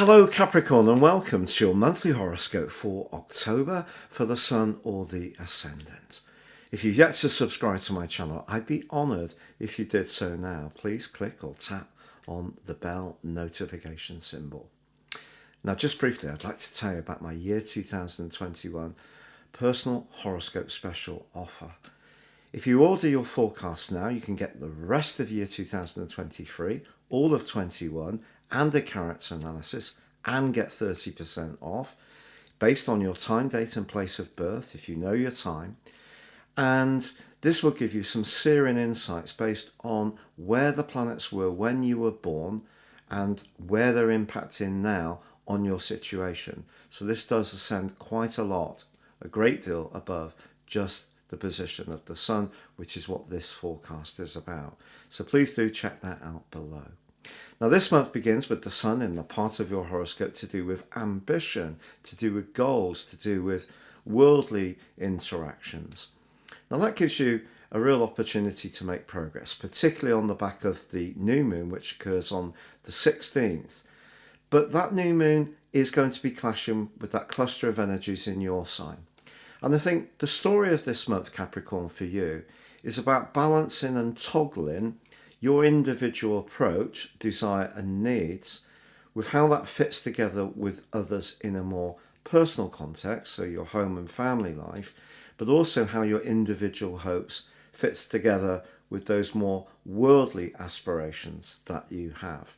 Hello Capricorn, and welcome to your monthly horoscope for October for the Sun or the Ascendant. If you've yet to subscribe to my channel, I'd be honoured if you did so now. Please click or tap on the bell notification symbol. Now, just briefly, I'd like to tell you about my year 2021 personal horoscope special offer. If you order your forecast now, you can get the rest of year 2023, all of 21, and a character analysis, and get 30% off based on your time, date, and place of birth, if you know your time. And this will give you some searing insights based on where the planets were when you were born and where they're impacting now on your situation. So this does ascend quite a lot, a great deal above just the position of the Sun, which is what this forecast is about. So please do check that out below. Now, this month begins with the Sun in the part of your horoscope to do with ambition, to do with goals, to do with worldly interactions. Now, that gives you a real opportunity to make progress, particularly on the back of the new moon, which occurs on the 16th. But that new moon is going to be clashing with that cluster of energies in your sign. And I think the story of this month, Capricorn, for you is about balancing and toggling your individual approach, desire and needs with how that fits together with others in a more personal context, so your home and family life, but also how your individual hopes fits together with those more worldly aspirations that you have.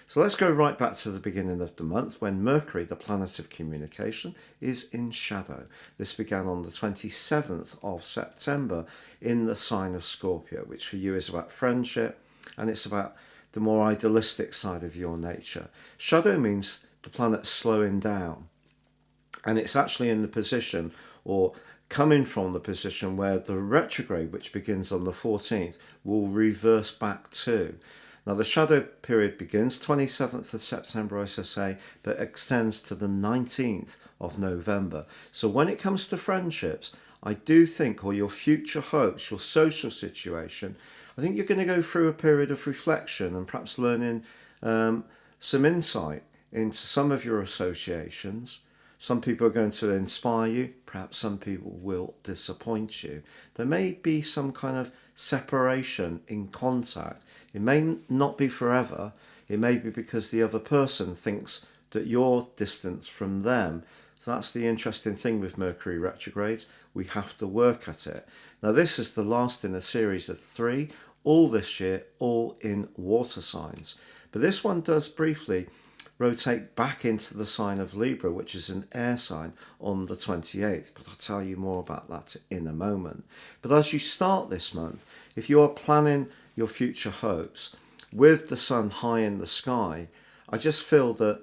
So let's go right back to the beginning of the month when Mercury, the planet of communication, is in shadow. This began on the 27th of September in the sign of Scorpio, which for you is about friendship, and it's about the more idealistic side of your nature. Shadow means the planet's slowing down, and it's actually in the position or coming from the position where the retrograde, which begins on the 14th, will reverse back to. Now, the shadow period begins 27th of September, as I say, but extends to the 19th of November. So when it comes to friendships, I do think, or your future hopes, your social situation, I think you're going to go through a period of reflection and perhaps learning some insight into some of your associations. Some people are going to inspire you, perhaps some people will disappoint you. There may be some kind of separation in contact. It may not be forever. It may be because the other person thinks that you're distant from them. So that's the interesting thing with Mercury retrogrades. We have to work at it. Now, this is the last in a series of 3, all this year, all in water signs. But this one does briefly rotate back into the sign of Libra, which is an air sign, on the 28th. But I'll tell you more about that in a moment. But as you start this month, if you are planning your future hopes with the Sun high in the sky, I just feel that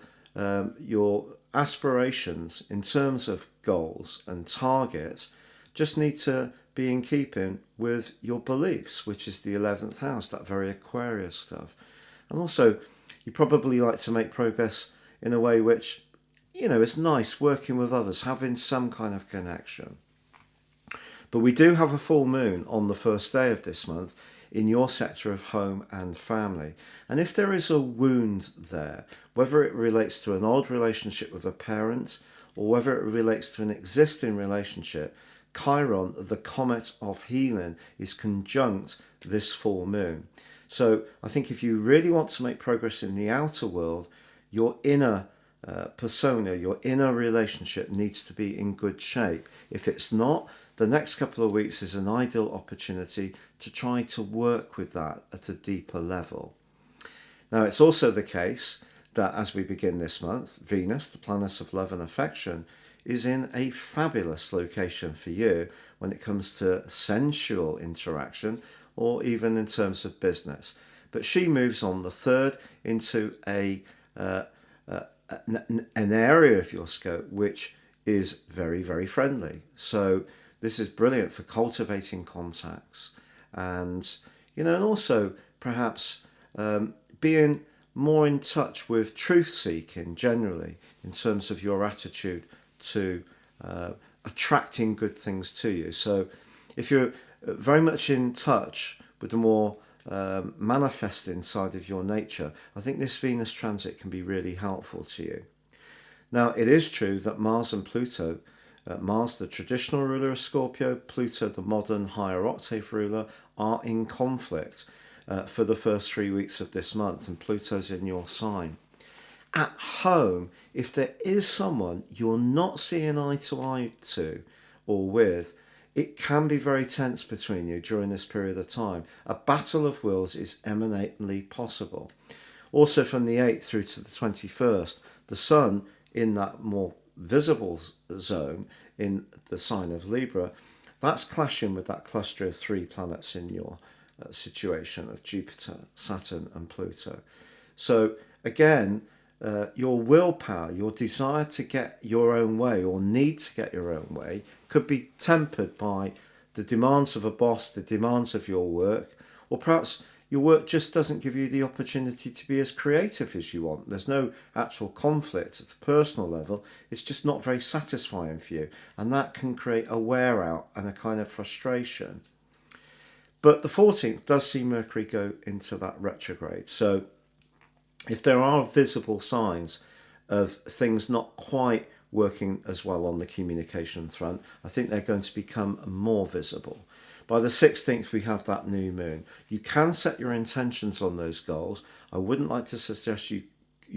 your aspirations in terms of goals and targets just need to be in keeping with your beliefs, which is the 11th house, that very Aquarius stuff. And also, you probably like to make progress in a way which, is nice, working with others, having some kind of connection. But we do have a full moon on the first day of this month in your sector of home and family. And if there is a wound there, whether it relates to an old relationship with a parent or whether it relates to an existing relationship, Chiron, the comet of healing, is conjunct this full moon. So I think if you really want to make progress in the outer world, your inner persona, your inner relationship needs to be in good shape. If it's not, the next couple of weeks is an ideal opportunity to try to work with that at a deeper level. Now, it's also the case that as we begin this month, Venus, the planet of love and affection, is in a fabulous location for you when it comes to sensual interaction or even in terms of business. But she moves on the 3rd into an area of your scope which is very, very friendly. So this is brilliant for cultivating contacts and, and also perhaps being more in touch with truth seeking generally in terms of your attitude to attracting good things to you. So if you're very much in touch with the more manifesting side of your nature, I think this Venus transit can be really helpful to you. Now, it is true that Mars and Pluto, Mars, the traditional ruler of Scorpio, Pluto, the modern higher octave ruler, are in conflict for the first 3 weeks of this month, and Pluto's in your sign. At home, if there is someone you're not seeing eye to eye to or with, it can be very tense between you during this period of time. A battle of wills is eminently possible. Also, from the 8th through to the 21st, the Sun in that more visible zone in the sign of Libra, that's clashing with that cluster of 3 planets in your situation of Jupiter, Saturn and Pluto. So again, your willpower, your desire to get your own way or need to get your own way could be tempered by the demands of a boss, the demands of your work, or perhaps your work just doesn't give you the opportunity to be as creative as you want. There's no actual conflict at a personal level. It's just not very satisfying for you. And that can create a wear out and a kind of frustration. But the 14th does see Mercury go into that retrograde. So if there are visible signs of things not quite working as well on the communication front, I think they're going to become more visible. By the 16th, we have that new moon. You can set your intentions on those goals. I wouldn't like to suggest you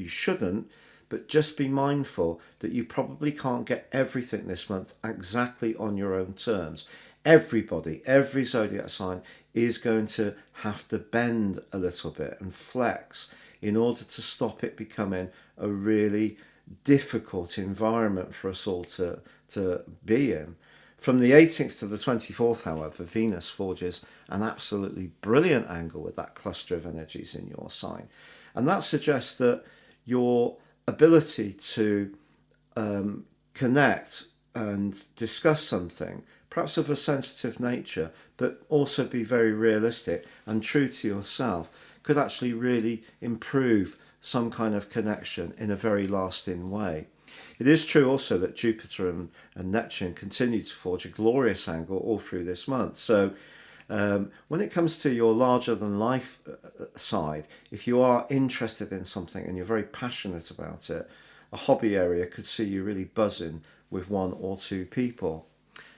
shouldn't, but just be mindful that you probably can't get everything this month exactly on your own terms. Everybody, every zodiac sign is going to have to bend a little bit and flex in order to stop it becoming a really difficult environment for us all to be in. From the 18th to the 24th, however, Venus forges an absolutely brilliant angle with that cluster of energies in your sign. And that suggests that your ability to connect and discuss something, perhaps of a sensitive nature, but also be very realistic and true to yourself, could actually really improve some kind of connection in a very lasting way. It is true also that Jupiter and Neptune continue to forge a glorious angle all through this month. So when it comes to your larger than life side, if you are interested in something and you're very passionate about it, a hobby area could see you really buzzing with 1 or 2 people.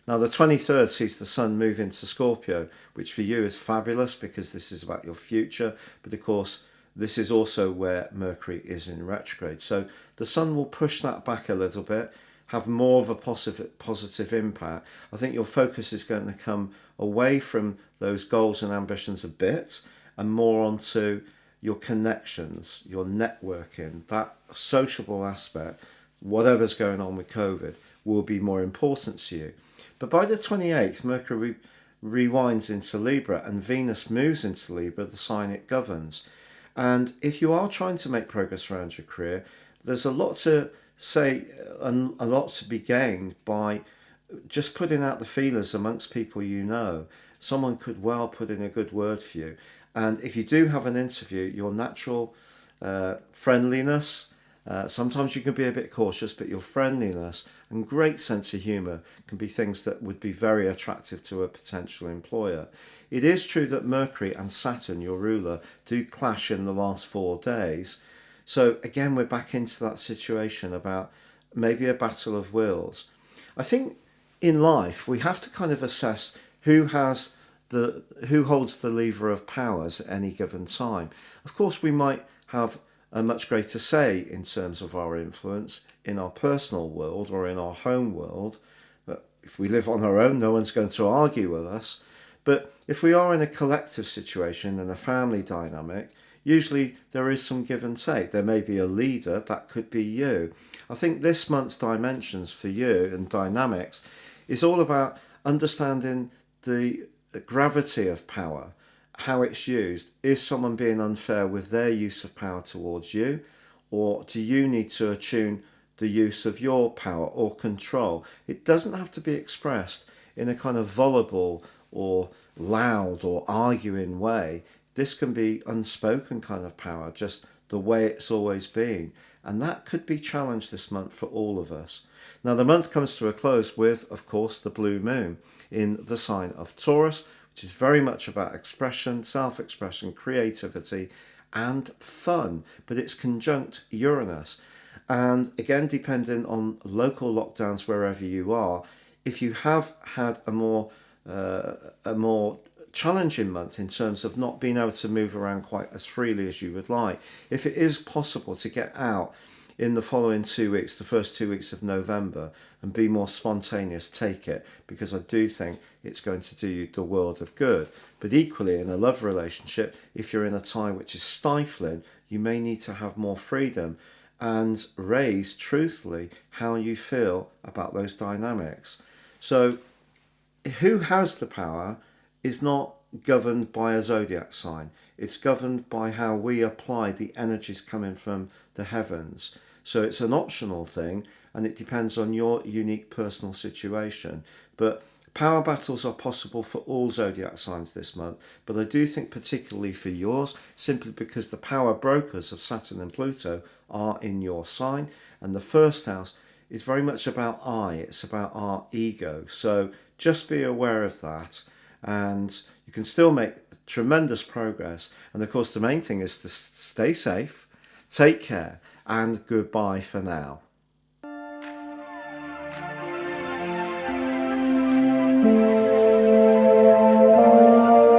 Now the 23rd sees the Sun move into Scorpio, which for you is fabulous because this is about your future, but of course this is also where Mercury is in retrograde. So the Sun will push that back a little bit, have more of a positive impact. I think your focus is going to come away from those goals and ambitions a bit and more onto your connections, your networking, that sociable aspect. Whatever's going on with COVID will be more important to you. But by the 28th, Mercury rewinds into Libra and Venus moves into Libra, the sign it governs. And if you are trying to make progress around your career, there's a lot to say and a lot to be gained by just putting out the feelers amongst people you know. Someone could well put in a good word for you. And if you do have an interview, your natural friendliness, sometimes you can be a bit cautious, but your friendliness and great sense of humour can be things that would be very attractive to a potential employer. It is true that Mercury and Saturn, your ruler, do clash in the last 4 days. So again, we're back into that situation about maybe a battle of wills. I think in life, we have to kind of assess who holds the lever of powers at any given time. Of course, we might have a much greater say in terms of our influence in our personal world or in our home world. But if we live on our own, no one's going to argue with us. But if we are in a collective situation and a family dynamic, usually there is some give and take. There may be a leader, that could be you. I think this month's dimensions for you and dynamics is all about understanding the gravity of power, how it's used. Is someone being unfair with their use of power towards you, or do you need to attune the use of your power or control? It doesn't have to be expressed in a kind of voluble or loud or arguing way. This can be unspoken kind of power, just the way it's always been. And that could be challenged this month for all of us. Now, the month comes to a close with, of course, the blue moon in the sign of Taurus, which is very much about expression, self-expression, creativity, and fun. But it's conjunct Uranus. And again, depending on local lockdowns wherever you are, if you have had a more challenging month in terms of not being able to move around quite as freely as you would like, if it is possible to get out in the following 2 weeks, the first 2 weeks of November, and be more spontaneous, take it, because I do think it's going to do you the world of good. But equally, in a love relationship, if you're in a tie which is stifling, you may need to have more freedom and raise truthfully how you feel about those dynamics. So who has the power is not governed by a zodiac sign. It's governed by how we apply the energies coming from the heavens. So it's an optional thing, and it depends on your unique personal situation. But power battles are possible for all zodiac signs this month, but I do think particularly for yours, simply because the power brokers of Saturn and Pluto are in your sign, and the first house is very much about it's about our ego. So just be aware of that, and you can still make tremendous progress. And of course, the main thing is to stay safe, take care, and goodbye for now.